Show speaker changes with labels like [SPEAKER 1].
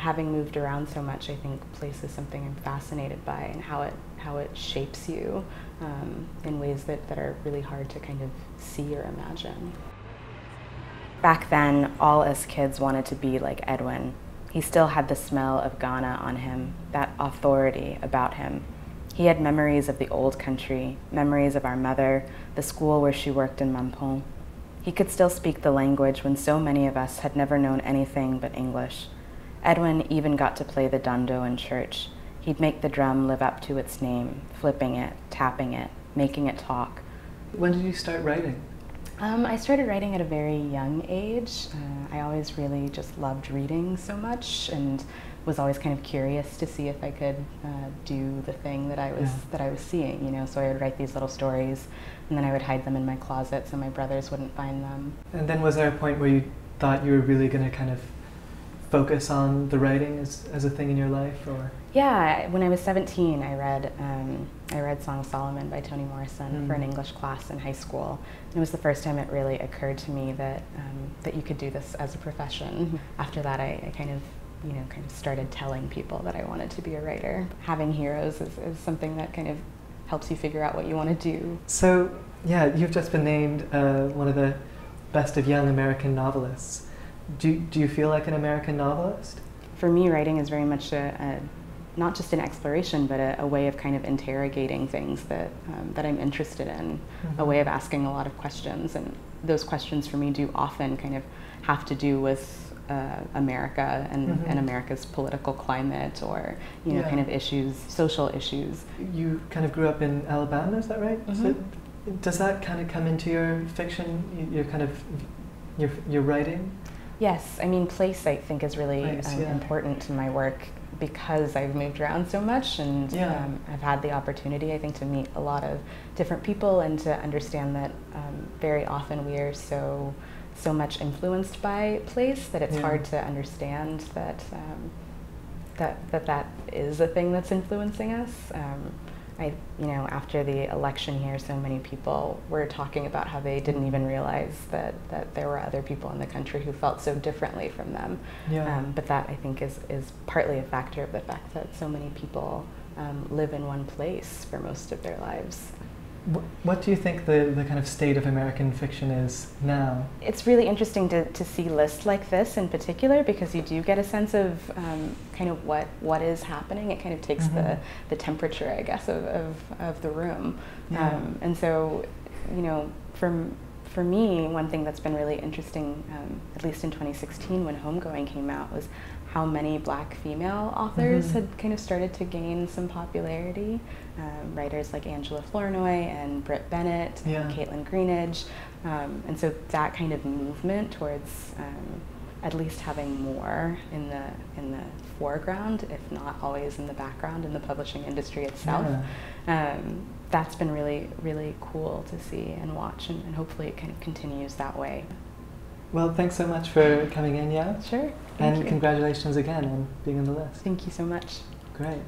[SPEAKER 1] having moved around so much, I think place is something I'm fascinated by, and how it shapes you in ways that are really hard to kind of see or imagine. Back then, all us kids wanted to be like Edwin. He still had the smell of Ghana on him, that authority about him. He had memories of the old country, memories of our mother, the school where she worked in Mampong. He could still speak the language when so many of us had never known anything but English. Edwin even got to play the dando in church. He'd make the drum live up to its name, flipping it, tapping it, making it talk.
[SPEAKER 2] When did you start writing?
[SPEAKER 1] I started writing at a very young age. I always really just loved reading so much, and was always kind of curious to see if I could do the thing that I was seeing. You know, so I would write these little stories, and then I would hide them in my closet so my brothers wouldn't find them.
[SPEAKER 2] And then was there a point where you thought you were really going to kind of focus on the writing as a thing in your life, or?
[SPEAKER 1] Yeah, when I was 17, I read Song of Solomon by Toni Morrison for an English class in high school. And it was the first time it really occurred to me that that you could do this as a profession. After that, I kind of started telling people that I wanted to be a writer. Having heroes is something that kind of helps you figure out what you want to do.
[SPEAKER 2] So, yeah, you've just been named one of the best of Young American Novelists. Do you feel like an American novelist?
[SPEAKER 1] For me, writing is very much not just an exploration, but a way of kind of interrogating things that I'm interested in, a way of asking a lot of questions. And those questions for me do often kind of have to do with America and America's political climate, or kind of issues, social issues.
[SPEAKER 2] You kind of grew up in Alabama, is that right? So does that kind of come into your fiction, your writing?
[SPEAKER 1] Yes, I mean, place I think is really important to my work, because I've moved around so much, and I've had the opportunity, I think, to meet a lot of different people, and to understand that very often we are so much influenced by place that it's hard to understand that that is a thing that's influencing us. After the election here, so many people were talking about how they didn't even realize that there were other people in the country who felt so differently from them. But that, I think, is partly a factor of the fact that so many people live in one place for most of their lives.
[SPEAKER 2] What do you think the kind of state of American fiction is now? It's
[SPEAKER 1] really interesting to see lists like this in particular, because you do get a sense of kind of what is happening. It kind of takes the temperature, I guess, of the room. And so, for me, one thing that's been really interesting, at least in 2016 when Homegoing came out, was how many Black female authors had kind of started to gain some popularity. Writers like Angela Flournoy and Britt Bennett, and Caitlin Greenidge. And so that kind of movement towards at least having more in the foreground, if not always in the background, in the publishing industry itself. That's been really, really cool to see and watch, and hopefully it kind of continues that way.
[SPEAKER 2] Well, thanks so much for coming in, Yaa.
[SPEAKER 1] Sure.
[SPEAKER 2] And congratulations again on being on the list.
[SPEAKER 1] Thank you so much.
[SPEAKER 2] Great.